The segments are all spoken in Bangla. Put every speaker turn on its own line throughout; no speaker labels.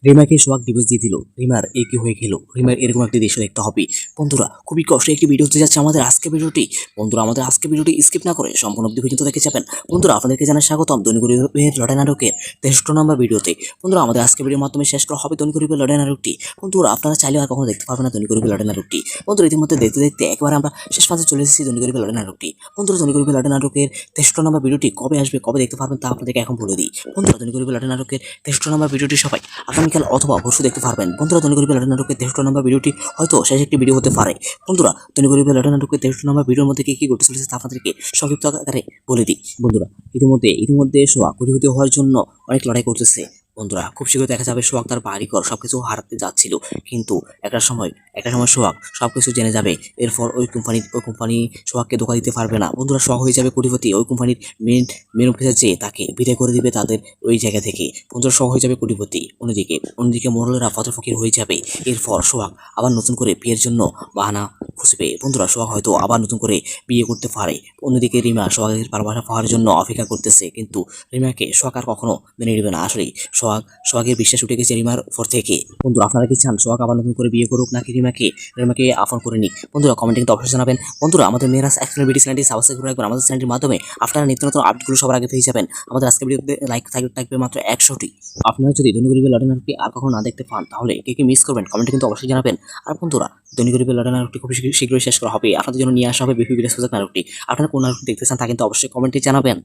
রিমাকে সোহাগ ডিভোর্স দিয়ে দিল। রিমার এই কি হয়ে গেল? রিমার এরকম একটি দৃশ্য দেখতে হবে। বন্ধুরা খুবই কষ্ট একটি ভিডিও হতে যাচ্ছে আমাদের আজকে ভিডিওটি। বন্ধুরা আমাদের আজকে ভিডিওটি স্কিপ না করে সম্পূর্ণ অবধি পর্যন্ত দেখে যাবেন। বন্ধুরা আপনাদেরকে জানাই স্বাগতম দৈনিক গরিবের লড়াই নাটকের 63 নম্বর ভিডিওতে। বন্ধুরা আমাদের আজকে ভিডিওর মাধ্যমে শেষ করা হবে দৈনিক গরিবের লড়াই নাটকটি। বন্ধুরা আপনারা চাইলে আর কখনো দেখতে পারবেন না দৈনিক গরিবের লড়াই নাটকটি। বন্ধুরা ইতিমধ্যে দেখতে দেখতে একবার আমরা শেষ পর্যন্ত চলে এসেছি দৈনিক গরিবের লড়াই নাটকটি। বন্ধুরা দৈনিক গরিবের লড়াই নাটকের 63 নম্বর ভিডিওটি কবে আসবে, কবে দেখতে পারবেন তা আপনাদেরকে এখন বলে দিই। বন্ধুরা দৈনিক গরিবের লড়াই নাটকের 63 নম্বর ভিডিওটি সবাই আগামীকাল অথবা পরশু দেখতে পারবেন। বন্ধুরা দৈনিক গরিবের লড়াই নাটকের 63 নম্বর ভিডিওটি হয়তো শেষ একটি ভিডিও হতে পারে। বন্ধুরা দৈনিক গরিবের লড়াই নাটকের 63 নম্বর ভিডিওর মধ্যে কি ঘটে চলেছে তা আপনাদেরকে সংক্ষিপ্ত আকারে বলে দিই। বন্ধুরা ইতিমধ্যে সোহাগ কোটিপতি হওয়ার জন্য অনেক লড়াই করতেছে। বন্ধুরা খুব শীঘ্রই দেখা যাবে সোহাগ তার বাড়িঘর সবকিছু হারাতে যাচ্ছিল, কিন্তু একটা সময় সোহাগ সবকিছু জেনে যাবে। এরপর ওই কোম্পানি সোহাগকে ধোকা দিতে পারবে না। বন্ধুরা সোহাগ হয়ে যাবে কোটিপতি। ওই কোম্পানির মেন অফিসার যে তাকে বিদায় করে দিবে তাদের ওই জায়গা থেকে। বন্ধুরা সোহাগ হয়ে যাবে কোটিপতি। অন্যদিকে মোড়লেরা ফতর ফকির হয়ে যাবে। এরপর সোহাগ আবার নতুন করে বিয়ের জন্য বাহানা খুঁজবে। বন্ধুরা সোহাগ হয়তো আবার নতুন করে বিয়ে করতে পারে। অন্যদিকে রিমা সোহাগের ভালোবাসা পাওয়ার জন্য অপেক্ষা করতেছে, কিন্তু রিমাকে সোহাগ আর কখনো মেনে নেবে না। আসলে সোহাগের বিশ্বাস উঠে গেছে রিমার উপর থেকে। বন্ধু আপনারা কি চান সোহাগ আবার নতুন করে বিয়ে করুক, নাকি রিমাকে আপন করে নিক? বন্ধুরা কমেন্টে কিন্তু অবশ্যই জানাবেন। বন্ধুরা আমাদের মেরাজ এক্সপ্লেন ভিডিও চ্যানেলটি সাবস্ক্রাইব করে রাখবেন। আমাদের চ্যানেলটির মাধ্যমে আপনারা নিত্য নতুন আপডেটগুলো সবার আগে পেয়ে যাবেন। আমাদের আজকে ভিডিওতে লাইক থাকবে মাত্র 100টি। আপনারা যদি দৈনিক গরিবের লড়াই নাটকটি আর কখনো না দেখতে পান তাহলে কি মিস করবেন কমেন্টে কিন্তু অবশ্যই জানাবেন। আর বন্ধুরা দৈনিক গরিবের লড়াই নাটকটি খুব শীঘ্রই শেষ করা হবে। আপনাদের জন্য নিয়ে আসা হবে বিপি বিরাজ নাটকটি। আপনারা কোন নাটকটি দেখতে চান তা কিন্তু অবশ্যই কমেন্টে জানাবেন।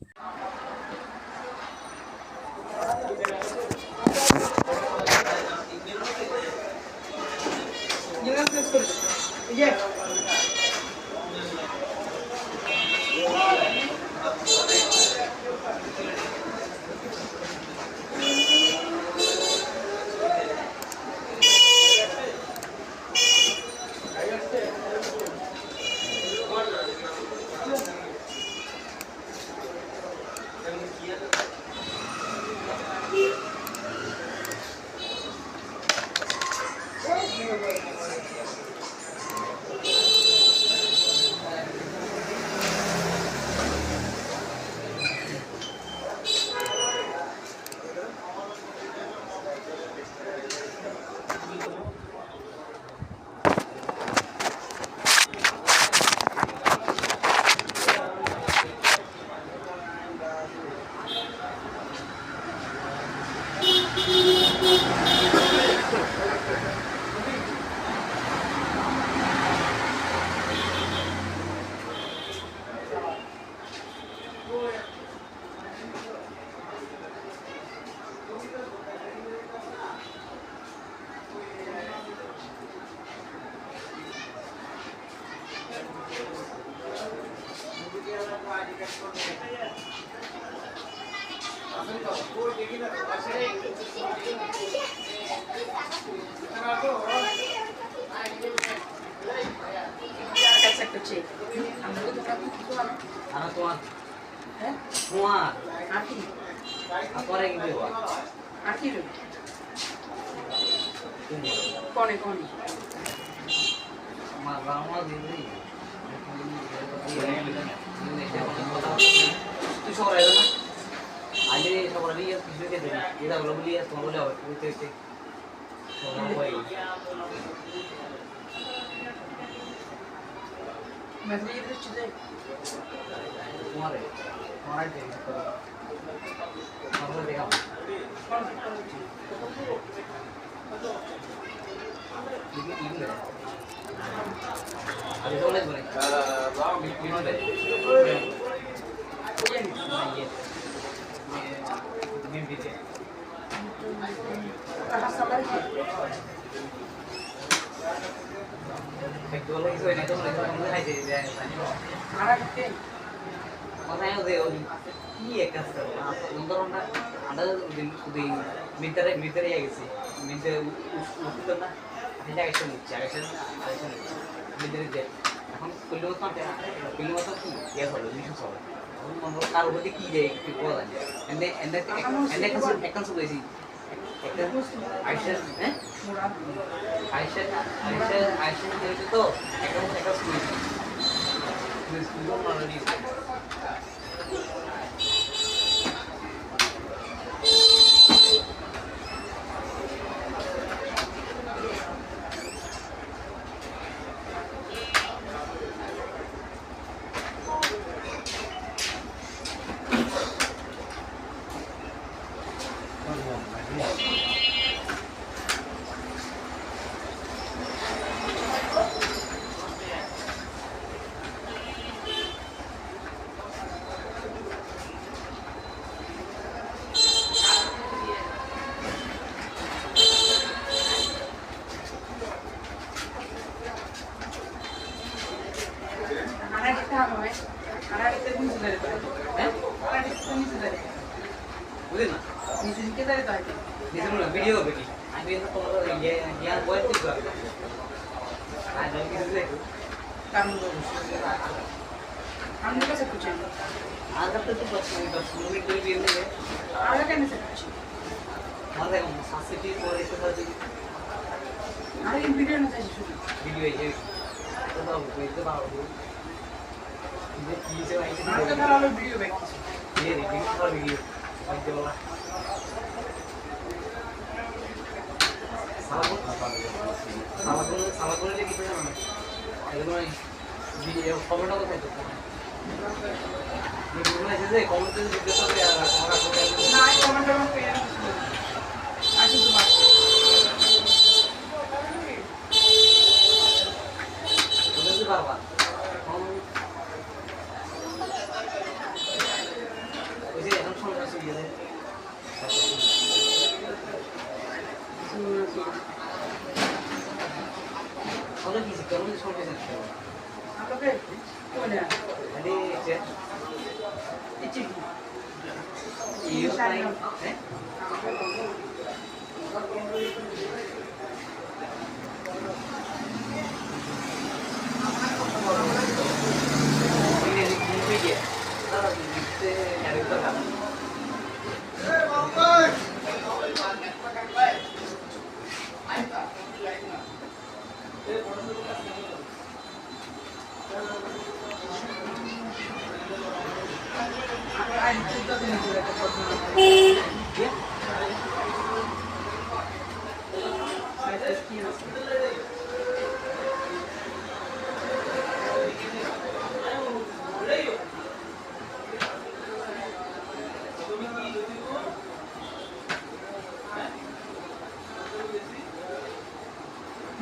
ভিডিও বেটি আমি তো তোমার ইয়ার বয়স দিতে পারবো আর কিছু দেখো কারণ हमने कैसे पूछा आधा तो 10 मिनट कोई भी नहीं है आधा कैसे से पूछा आधा हम सासिटी और ऐसे साथ अरे इन वीडियो में चाहिए शुरू वीडियो है तो कोई तो बाहर हो ये चीजें आई थी आधा का वाला वीडियो बैक ये रिव्यू और वीडियो ये वाला সামাগুলো কি কিছু জানো না এগুলো ভিডিও কমেন্ট করতে তো ভিডিও আছে যে কমেন্ট করতে দিতে হবে আর আমরা না কমেন্ট করতে পেয়ে আসি তো বাস বুঝতে পারবা ওই যে এখন সমস্যা হয়ে গেছে Kalau di sini kamu sampai sana. Apa ke? Mana? Ada je. Itu. Iya kan? Ini mungkin dia. Kalau kita nyari berapa? Bang.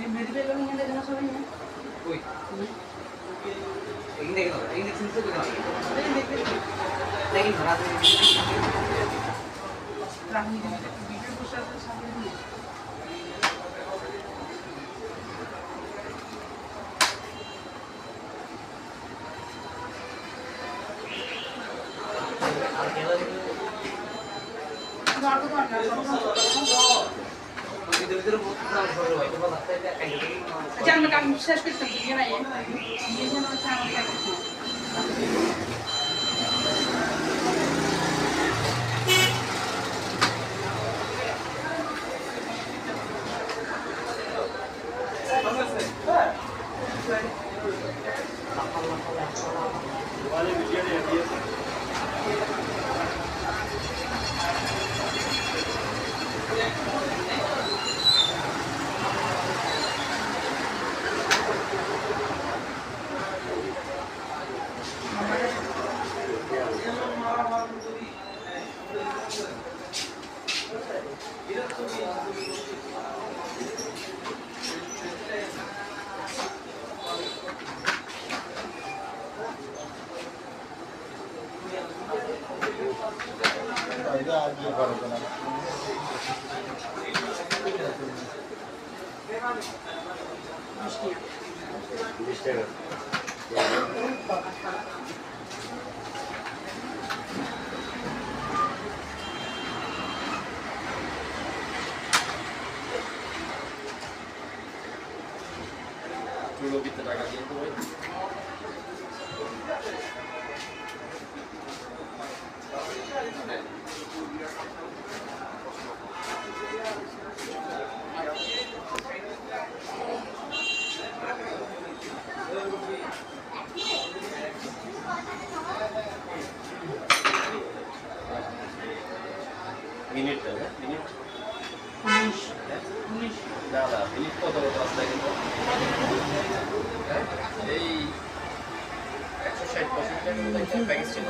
मेरी पे कमी है ना सब है कोई एक देखो एक देख सुन तो लेकिन भरा दे रानी वीडियो को साथ सामने दिए और केला गाड़ तो करना अच्छा मैं काम शेष करते हैं ये ना ये जो ना काम करते हैं वाले वीडियो ने दिए Dulu kita dah kasi itu. Minit ya, minit. Minit. Dah lah, minit kau tahu terus lagi tu. এই 160% প্যাকেজ ছিল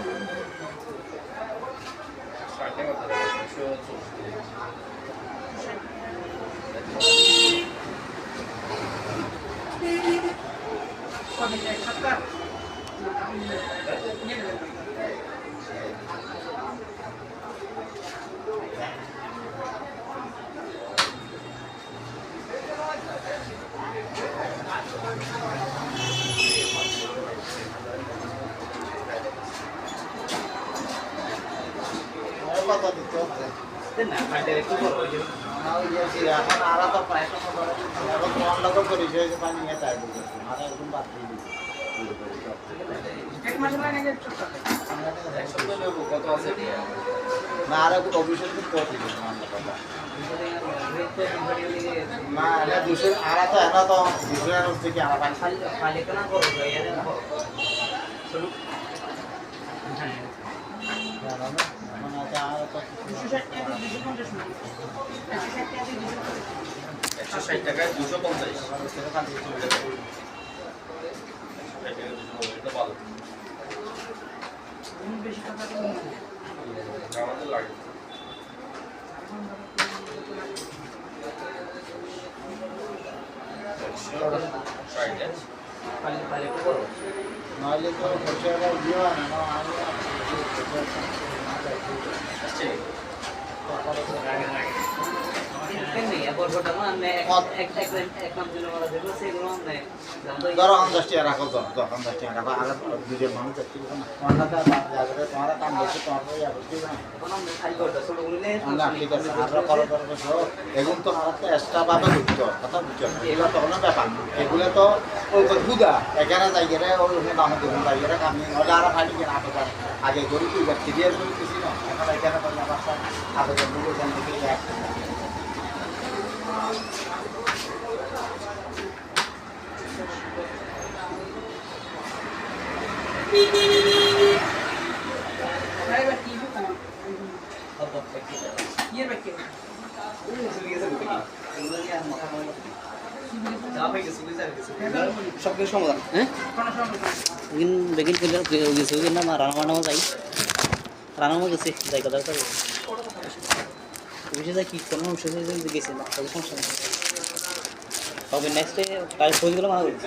কথা দিতে হবে এখন আর তো প্রায় এখন অন্য তো পরিচয় পানি নিয়ে তাই বুঝেছি আর একদম বাদ দিয়ে দিচ্ছি না আর একটু অফিসের কিন্তু দিচ্ছি না এটা দুশো আর তো এনা তো দুশো থেকে আর পানি খালি কেনা করো
টাকায় 250 ভালো আমাদের লাগে
নইলে তো খরচা দিও না আমি ধরো 50 টাকা রাখো তো 50 টাকা রাখো আর দুজন মানুষ যাচ্ছি না তোমার কাম বেশি তোমার ঠিক আছে আর করো এখন তো আমার তো এক্সট্রা ভাবে ঢুকতো কথা বুঝছো এগুলো তো কোনো ব্যাপার এগুলো তো ওই বুদা এখানে যাই গেলে ওই দাম দেখুন যাই গেলে কামি নইলে আর ফাইটি কিনা আগে গরু তুই ক্লিয়ার করে কিছু না এখন এখানে তো আমার আবেদন করে জান থেকে এক
সব কিছু সমাধান হ্যাঁ বেগিন করলে গেছে না রান্না যাই রান্না গেছে যাই কথা অফিসে যাই কি কোনো অফিসে গেছে না তবে সমস্যা নেই তবে নেক্সটে কাজ খোঁজগুলো মানা করছি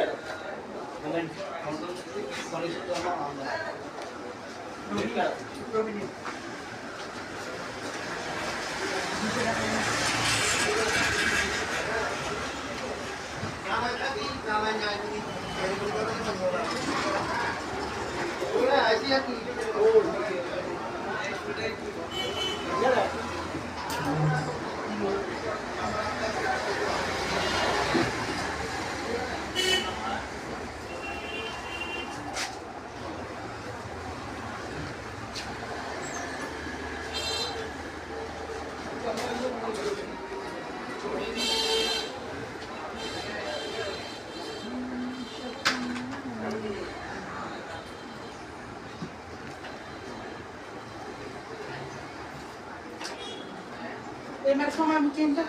Mas como é muito ainda?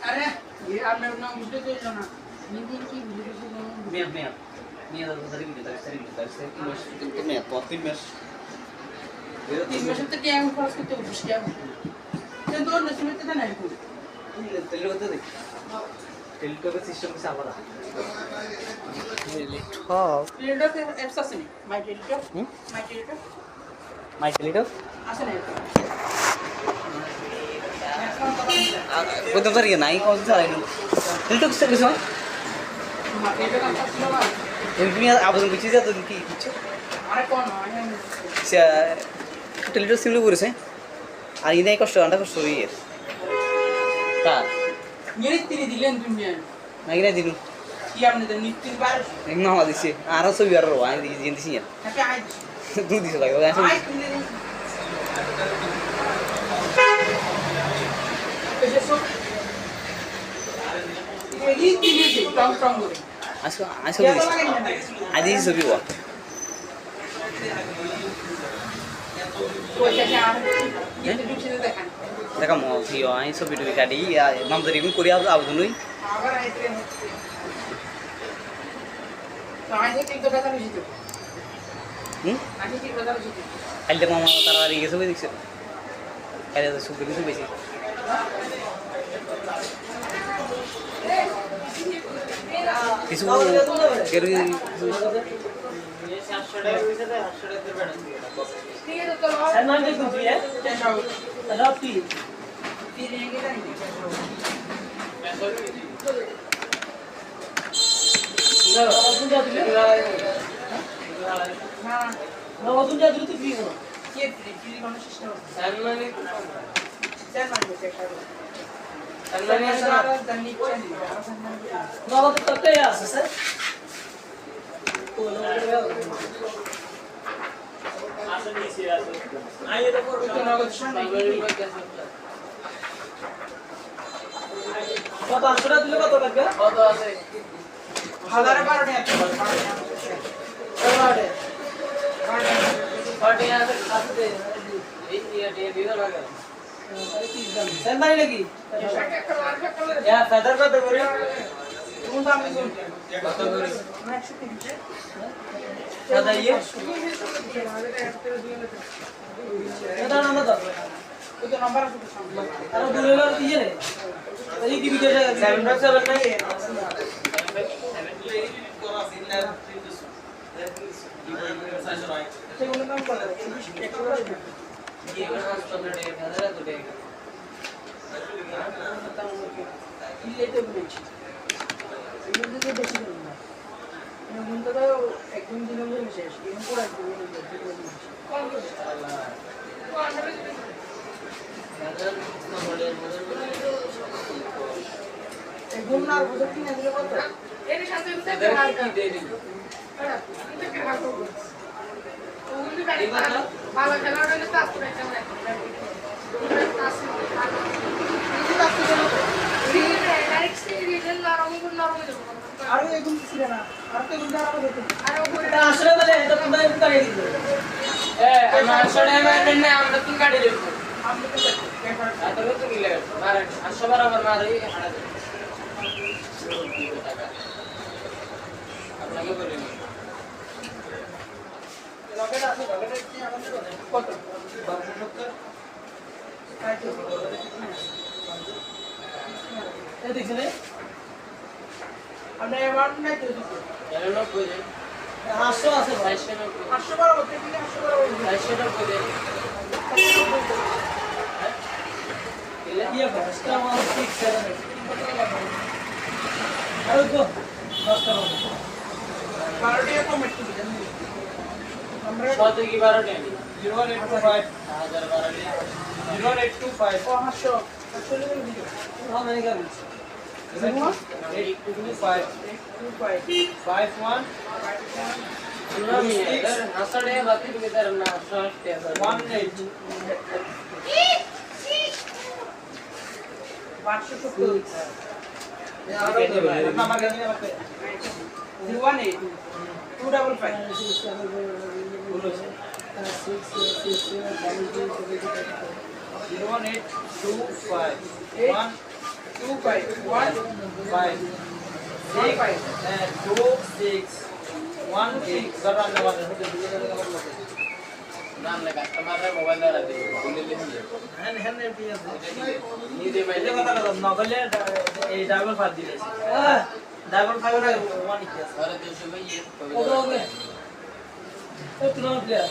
আরে আপনার নাম বুঝতে চাইছো না নিজে কি বুঝতে তিন মাসের থেকে আমি খরচ করতে বসে যাবো কিন্তু অন্য সময় তো নাই
টেলিটকের সিস্টেম কিছু আলাদা
টেলিটক অ্যাপস আছে নি মাই টেলিটক
মাই টেলিটক
আছে না
কোথাও তারিখে নাই কত চালাইনি টেলিটক সার্ভিস হয়
মাই টেলিটক আছে না
তুমি আবেদন করছি যা তো কি কিছু
আরে কোন
টেলিটক সিমলে করেছে আর ইনাই কষ্ট আন্ডা কষ্ট ইয়ে কার
মেরে তিনি দিলেন তুমি
নাকি না দিলু
কি আপনি তো নিত্যিন বার
একদম আমার দিছে আরো ছবি আর আমি দিয়ে দিছি না
তাকে আই
তুই দিছ লাগে
আই তুমি এসে সব এই তিনি দিই টং টং করে
আসো আসো আদি ছবি ও
ওই যে আর কি ঢুকছে দেখান
দেখা মো ভিও আই ছবি টবি কাটি নাম ধরে কোন করি আবেদন হই
আবার এই ট্রেন হচ্ছে তো আজকে কিন্তু কথা বেশি তো আজকে কি কথা বেশি তো
কালকে মামা তাড়াতাড়ি গেছে ওই দেখছে কালকে তো সুখে কিছু বেশি কিছু
ঠিক আছে তো
সম্মান দিয়ে কুচি হ্যাঁ রাত্রি
তিন এগে জানি না
নতুন যা দ্রুত ফ্রি করো
কে ফ্রি মানুষ চেষ্টা করছে স্যার মানে চেষ্টা করছে স্যার জানি
নগদ কতই আছে স্যার আসলে নিচে আছে আই এটা করব
তো নগদ সামনে
কত 800 টাকা দিলে কত লাগবে
কত আছে 1012 টাকা
সম্মান লাগি ইয়া ফেদার কত করে
কোন দাম দিছো
কত করে
দাদা ইয়ে দাদা নাম্বার দাও
ওই তো নাম্বার আছে তো সামনে
আর দূরে না ইয়ে রে এই কি ভিডিও 757 নাই
সেগুলো নাম করে একটু করে দিলে তো বলছি এগুলো তো বেশি দিন না এগুলো তো একদম দিনের মধ্যে শেষ এগুলো পুরো একদম এগুলো না বুঝতে কিনা দিলে কত এর সাথে কি দিয়ে দিল ভালো খেলা হলে তো আসবে আরো এগুলো ছিল না আর তো এগুলো আরো দেখতে আরো
এটা আসলে বলে এটা পুরো উতারে দিল
আমরা আসলে মানে আমরা তিন গাড়ি দেব আমরা তো আতরে তো গিলে মারে 800 বরাবর মারে হাড়া দে আপনাকে বলি
রকেট আছে রকেট কি আমাদের
কত
1270 তাই তো এই দেখছেন
আমরা এবার নাই তো দিতে
800 আছে ভাই
800 বরাবর দিলে 800 বরাবর
ইয়ে বাসটা আমার 6 7 আর তো 10 টাকা
12 টাকা কম একটু দিবেন আমরা
কত কি 12 টাকা
0825
1000 12 টাকা
0825
500 আসলে দিও
how many guns 825 51
সুনামি এর হাসাড়ে বাতি দিকে তার না
18
570
আমার গানি আমাকে
018 255
নাম লেখা তোমার মোবাইল দ্বারা দিবে বলে দিন নিজে মাইলে
ডাবল ফার দিলে ডাবল ফার ওয়ান কি আছে
ঘরে 200 ভাই
কত হবে একটু নাম প্লেয়ার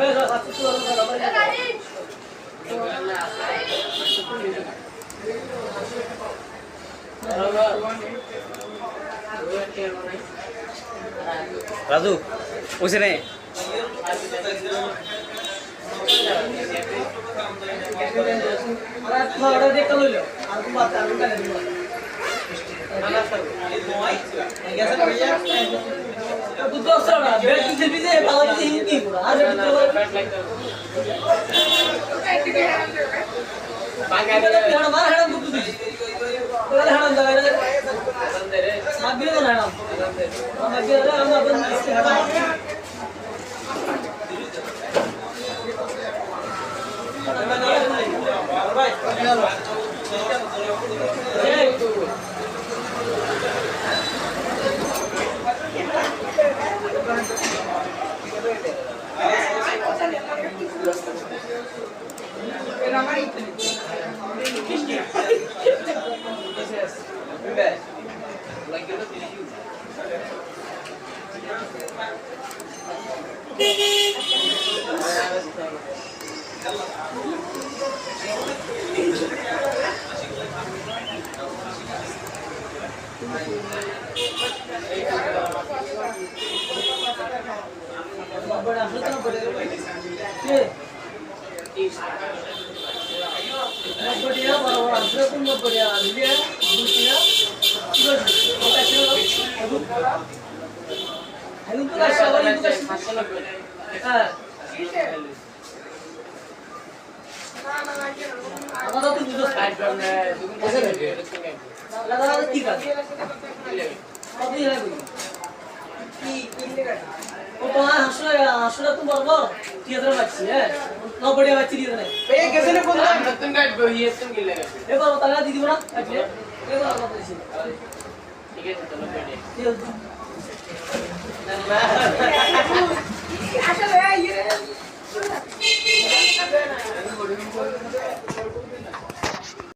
এই রাত তো রাজু ওইছে নে ওটা দেখতে লইলো আর তুমি বাচ্চা আমি কালে দিব দুটো সরা বেড দিতে দিতে ভালো দিতে হিন্দি পুরো আর হেড়া মার হেড়া দুটো দিছি তোরা হেড়া দাও এটা মাগিরে না হেড়া মাগিরে আমরা বন্ধ দিছি হেড়া ভাই এই বড় আসলে তো বড় কে बढ़िया बराबर आंसर तुम बहुत बढ़िया लिया दूसरा बस ओके चलो हेलो तो का शाबाश तो का हां আমাদের তো বুঝো সাইড করনে कैसे बैठे দাদা কি কাজ কবি है কি लेगा वो तो हंसना तुम बराबर थिएटर बच्ची है ना बढ़िया बच्ची थिएटर है
ए कैसे ने बोल रहा तुम गाइड गो ये तुम गिल्ले कर
एक बार बता दीदी बना अच्छे एक बार बता दीजिए
ठीक है चलो बैठे
আসলে